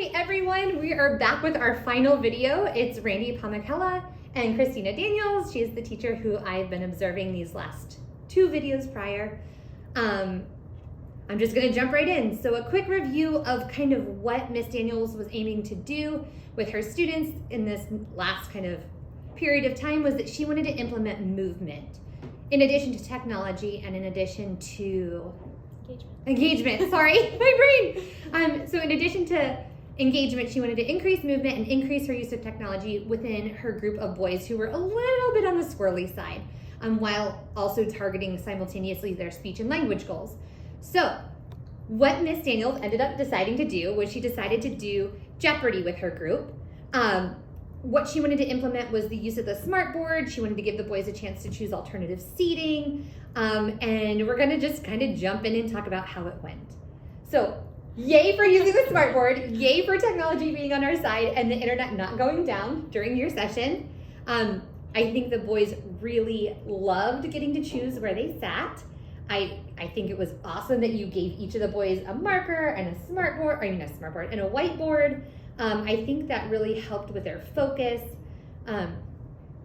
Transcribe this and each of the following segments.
Hi everyone, we are back with our final video. It's Randy Pamacella and Christina Daniels. She is the teacher who I've been observing these last two videos prior. I'm just gonna jump right in. So a quick review of kind of what Miss Daniels was aiming to do with her students in this last kind of period of time was that she wanted to implement movement in addition to technology and in addition to engagement, sorry, my brain. So in addition to engagement, she wanted to increase movement and increase her use of technology within her group of boys who were a little bit on the squirrely side, while also targeting simultaneously their speech and language goals. So what Miss Daniels ended up deciding to do was she decided to do Jeopardy with her group. What she wanted to implement was the use of the smart board. She wanted to give the boys a chance to choose alternative seating. And we're gonna just kind of jump in and talk about how it went. So yay for using the smart board, yay for technology being on our side and the internet not going down during your session. I think the boys really loved getting to choose where they sat. I think it was awesome that you gave each of the boys a marker and a smart board, and a whiteboard. I think that really helped with their focus.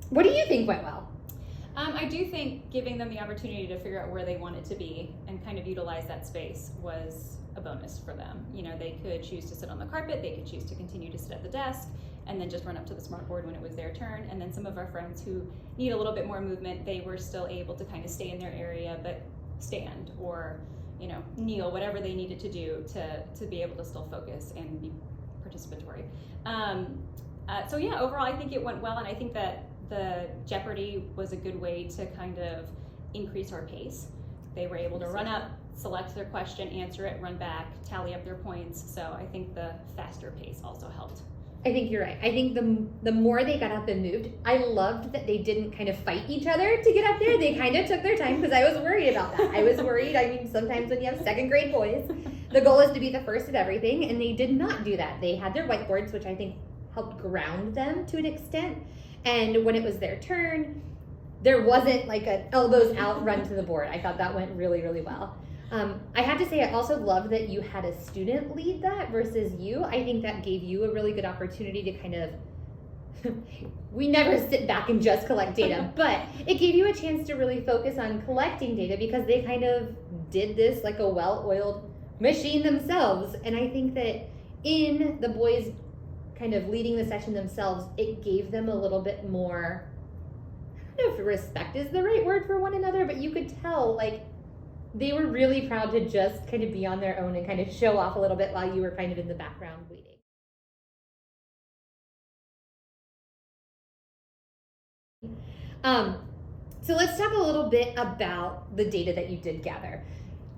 What do you think went well? I do think giving them the opportunity to figure out where they wanted to be and kind of utilize that space was a bonus for them. You know, they could choose to sit on the carpet, they could choose to continue to sit at the desk, and then just run up to the smart board when it was their turn. And then some of our friends who need a little bit more movement, they were still able to kind of stay in their area, but stand or, you know, kneel, whatever they needed to do to be able to still focus and be participatory. So yeah, overall I think it went well, and I think that the Jeopardy was a good way to kind of increase our pace. They were able to run up, select their question, answer it, run back, tally up their points. So I think the faster pace also helped. I think you're right. I think the more they got up and moved, I loved that they didn't kind of fight each other to get up there. They kind of took their time because I was worried about that. I was worried. I mean, sometimes when you have second grade boys, the goal is to be the first at everything, and they did not do that. They had their whiteboards, which I think helped ground them to an extent. And when it was their turn, there wasn't like an elbows out run to the board. I thought that went really, really well. I have to say, I also love that you had a student lead that versus you. I think that gave you a really good opportunity to kind of, we never sit back and just collect data, but it gave you a chance to really focus on collecting data because they kind of did this like a well-oiled machine themselves. And I think that in the boys kind of leading the session themselves, it gave them a little bit more, I don't know if respect is the right word for one another, but you could tell like they were really proud to just kind of be on their own and kind of show off a little bit while you were kind of in the background waiting. So let's talk a little bit about the data that you did gather.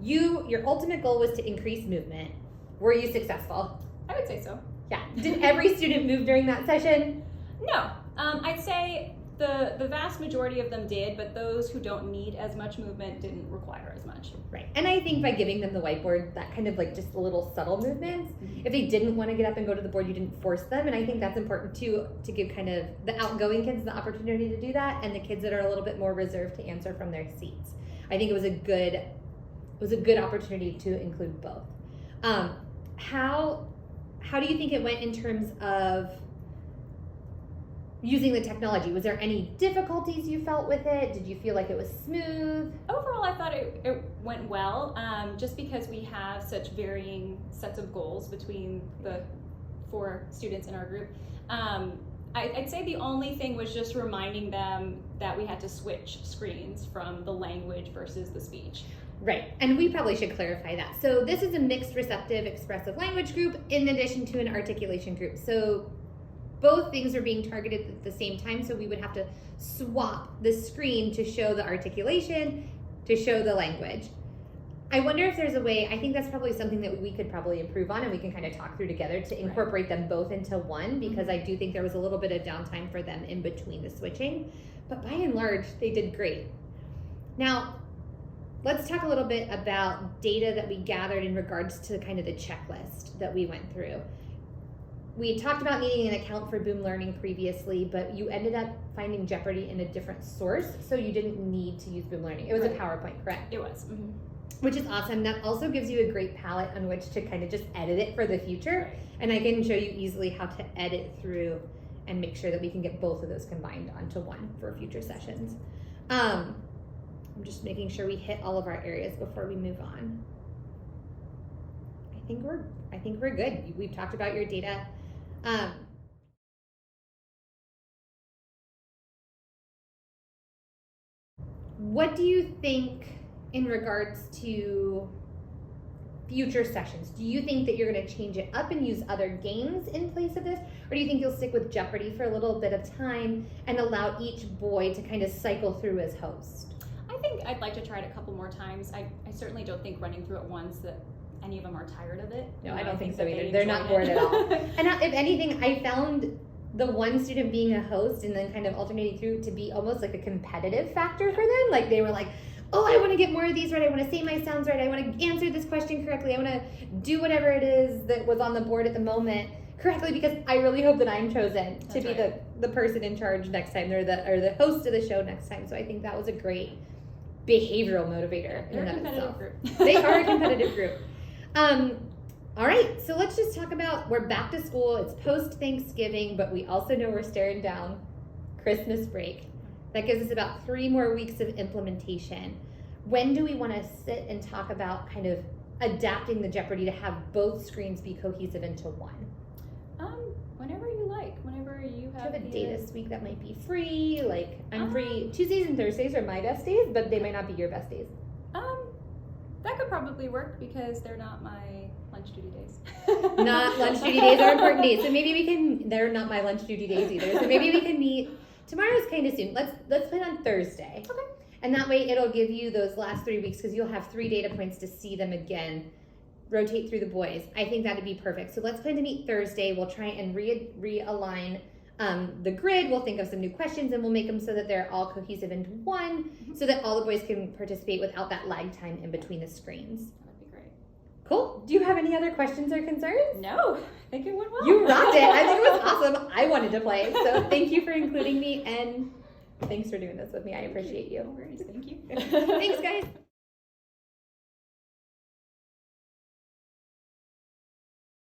Your ultimate goal was to increase movement. Were you successful? I would say so. Yeah. Did every student move during that session? No. I'd say the vast majority of them did, but those who don't need as much movement didn't require as much. Right. And I think by giving them the whiteboard, that kind of like just little subtle movements, if they didn't want to get up and go to the board, you didn't force them. And I think that's important too, to give kind of the outgoing kids the opportunity to do that and the kids that are a little bit more reserved to answer from their seats. I think it was a good opportunity to include both. How do you think it went in terms of using the technology? Was there any difficulties you felt with it? Did you feel like it was smooth? Overall, I thought it went well, just because we have such varying sets of goals between the 4 students in our group. I'd say the only thing was just reminding them that we had to switch screens from the language versus the speech. Right, and we probably should clarify that. So this is a mixed receptive expressive language group in addition to an articulation group. So both things are being targeted at the same time, so we would have to swap the screen to show the articulation, to show the language. I wonder if there's a way, I think that's probably something that we could probably improve on and we can kind of talk through together to incorporate them both into one, because I do think there was a little bit of downtime for them in between the switching, but by and large, they did great. Now, let's talk a little bit about data that we gathered in regards to kind of the checklist that we went through. We talked about needing an account for Boom Learning previously, but you ended up finding Jeopardy in a different source, so you didn't need to use Boom Learning. It was a PowerPoint, correct? It was. which is awesome. That also gives you a great palette on which to kind of just edit it for the future. Right. And I can show you easily how to edit through and make sure that we can get both of those combined onto one for future sessions. I'm just making sure we hit all of our areas before we move on. I think we're good. We've talked about your data. What do you think in regards to future sessions? Do you think that you're going to change it up and use other games in place of this? Or do you think you'll stick with Jeopardy for a little bit of time and allow each boy to kind of cycle through as host? I think I'd like to try it a couple more times. I certainly don't think running through it once that any of them are tired of it. No, I don't think so that either. They're not bored at all. And if anything, I found the one student being a host and then kind of alternating through to be almost like a competitive factor for them. Like they were like, oh, I want to get more of these right. I want to say my sounds right. I want to answer this question correctly. I want to do whatever it is that was on the board at the moment correctly, because I really hope that I'm chosen to be the person in charge next time, or the host of the show next time. So I think that was a great behavioral motivator. They're in a and of competitive itself. group. They are a competitive group. All right, so let's just talk about, we're back to school. It's post-Thanksgiving, but we also know we're staring down Christmas break. That gives us about 3 more weeks of implementation. When do we want to sit and talk about kind of adapting the Jeopardy to have both screens be cohesive into one? Whenever you like, whenever you Do you have have a the- day this week that might be free? Like, I'm free. Tuesdays and Thursdays are my best days, but they might not be your best days. That could probably work because they're not my lunch duty days. Not lunch duty days are important days, so maybe we can. They're not my lunch duty days either, so maybe we can meet. Tomorrow's kind of soon. Let's plan on Thursday. Okay. And that way it'll give you those last 3 weeks, because you'll have 3 data points to see them again. Rotate through the boys. I think that'd be perfect. So let's plan to meet Thursday. We'll try and realign the grid. We'll think of some new questions and we'll make them so that they're all cohesive into one, so that all the boys can participate without that lag time in between the screens. That'd be great. Cool. Do you have any other questions or concerns? No, I think it went well. You rocked it. I think it was awesome. I wanted to play. So thank you for including me, and thanks for doing this with me. I appreciate No you. worries. Thank you. Thanks, guys.